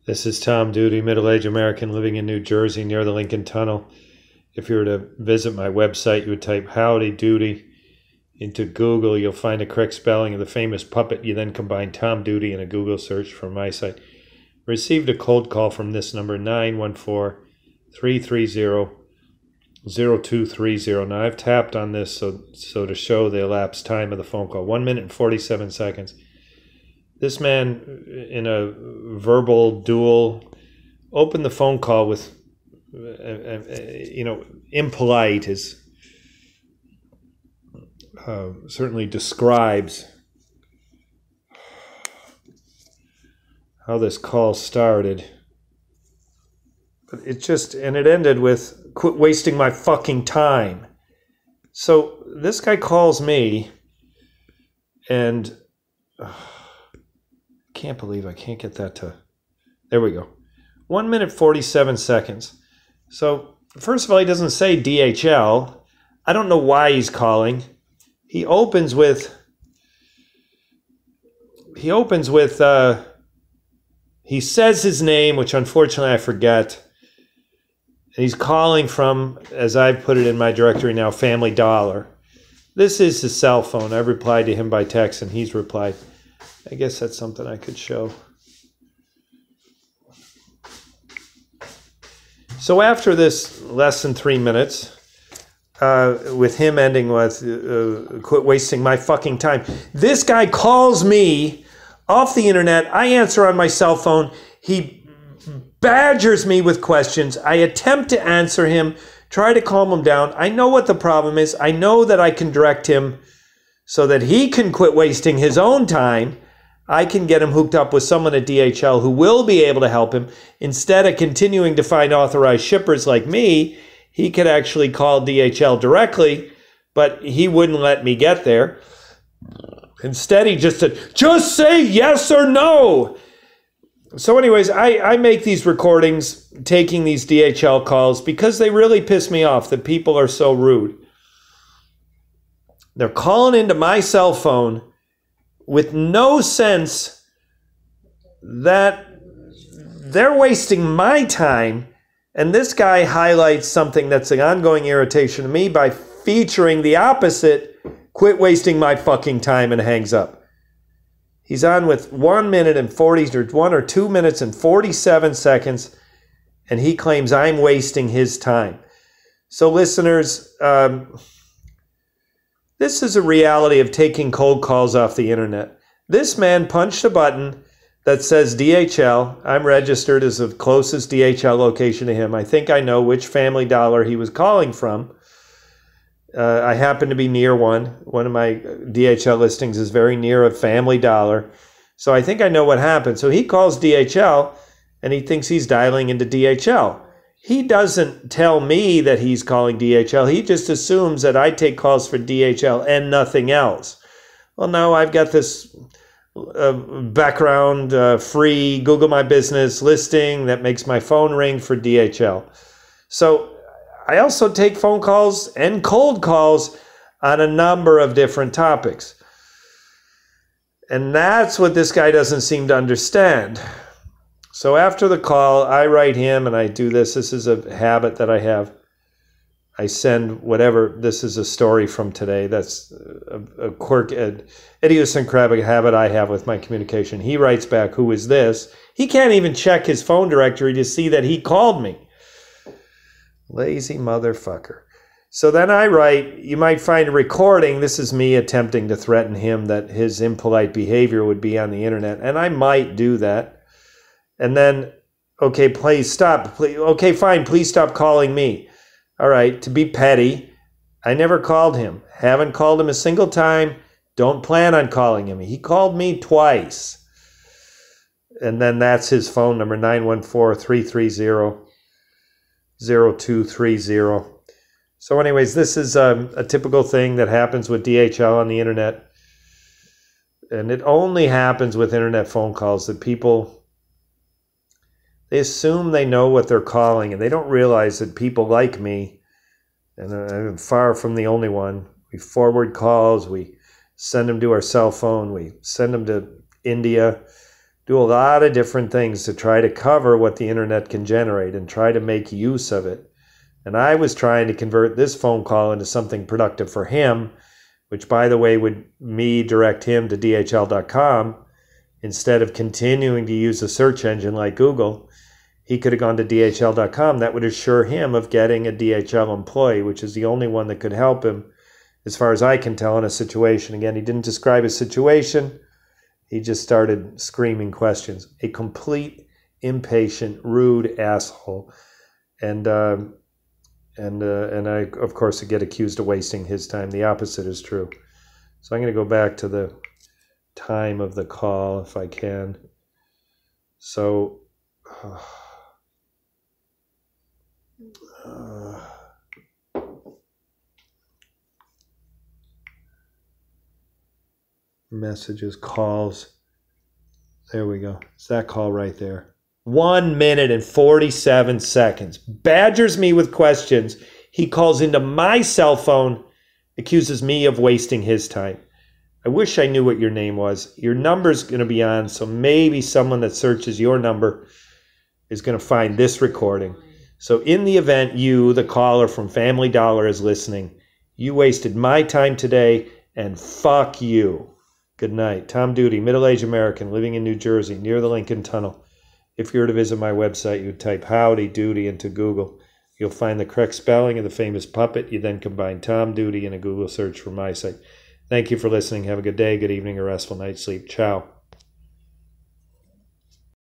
This is Tom Duty, middle-aged American living in New Jersey near the Lincoln Tunnel. If you were to visit my website, you would type Howdy Doody into Google. You'll find the correct spelling of the famous puppet. You then combine Tom Duty in a Google search from my site. Received a cold call from this number, 914-330-0230. Now, I've tapped on this so to show the elapsed time of the phone call, 1 minute and 47 seconds. This man, in a verbal duel, opened the phone call with, impolite, is certainly describes how this call started. But it ended with, quit wasting my fucking time. So this guy calls me and... can't believe I can't get that to... There we go. 1 minute, 47 seconds. So, first of all, he doesn't say DHL. I don't know why he's calling. He opens with... He says his name, which unfortunately I forget. And he's calling from, as I've put it in my directory now, Family Dollar. This is his cell phone. I've replied to him by text, and he's replied. I guess that's something I could show. So after this less than 3 minutes, with him ending with, quit wasting my fucking time, this guy calls me off the internet. I answer on my cell phone. He badgers me with questions. I attempt to answer him, try to calm him down. I know what the problem is. I know that I can direct him so that he can quit wasting his own time. I can get him hooked up with someone at DHL who will be able to help him. Instead of continuing to find authorized shippers like me, he could actually call DHL directly, but he wouldn't let me get there. Instead, he just said, just say yes or no. So anyways, I make these recordings taking these DHL calls because they really piss me off that people are so rude. They're calling into my cell phone with no sense that they're wasting my time. And this guy highlights something that's an ongoing irritation to me by featuring the opposite, quit wasting my fucking time, and hangs up. He's on with 1 minute and 40, or 1 or 2 minutes and 47 seconds, and he claims I'm wasting his time. So listeners, this is a reality of taking cold calls off the internet. This man punched a button that says DHL. I'm registered as the closest DHL location to him. I think I know which Family Dollar he was calling from. I happen to be near one. One of my DHL listings is very near a Family Dollar. So I think I know what happened. So he calls DHL and he thinks he's dialing into DHL. He doesn't tell me that he's calling DHL. He just assumes that I take calls for DHL and nothing else. Well, no, I've got this background free Google My Business listing that makes my phone ring for DHL. So I also take phone calls and cold calls on a number of different topics. And that's what this guy doesn't seem to understand. So after the call, I write him, and I do this. This is a habit that I have. I send whatever. This is a story from today. That's a quirk, an idiosyncratic habit I have with my communication. He writes back, who is this? He can't even check his phone directory to see that he called me. Lazy motherfucker. So then I write, you might find a recording. This is me attempting to threaten him that his impolite behavior would be on the internet, and I might do that. And then, okay, please stop. Please, okay, fine, please stop calling me. All right, to be petty, I never called him. Haven't called him a single time. Don't plan on calling him. He called me twice. And then that's his phone number, 914-330-0230. So anyways, this is a typical thing that happens with DHL on the internet. And it only happens with internet phone calls that people... They assume they know what they're calling, and they don't realize that people like me, and I'm far from the only one, we forward calls, we send them to our cell phone, we send them to India, do a lot of different things to try to cover what the internet can generate and try to make use of it. And I was trying to convert this phone call into something productive for him, which, by the way, would me direct him to DHL.com instead of continuing to use a search engine like Google. He could have gone to DHL.com. That would assure him of getting a DHL employee, which is the only one that could help him, as far as I can tell, in a situation. Again, he didn't describe his situation. He just started screaming questions. A complete, impatient, rude asshole. And I, of course, get accused of wasting his time. The opposite is true. So I'm going to go back to the time of the call if I can. So, messages, calls. There we go. It's that call right there. 1 minute and 47 seconds. Badgers me with questions. He calls into my cell phone, accuses me of wasting his time. I wish I knew what your name was. Your number's going to be on, so maybe someone that searches your number is going to find this recording. So in the event you, the caller from Family Dollar, is listening, you wasted my time today, and fuck you. Good night. Tom Duty, middle-aged American, living in New Jersey, near the Lincoln Tunnel. If you were to visit my website, you would type Howdy Doody into Google. You'll find the correct spelling of the famous puppet. You then combine Tom Duty in a Google search for my site. Thank you for listening. Have a good day, good evening, or restful night's sleep. Ciao.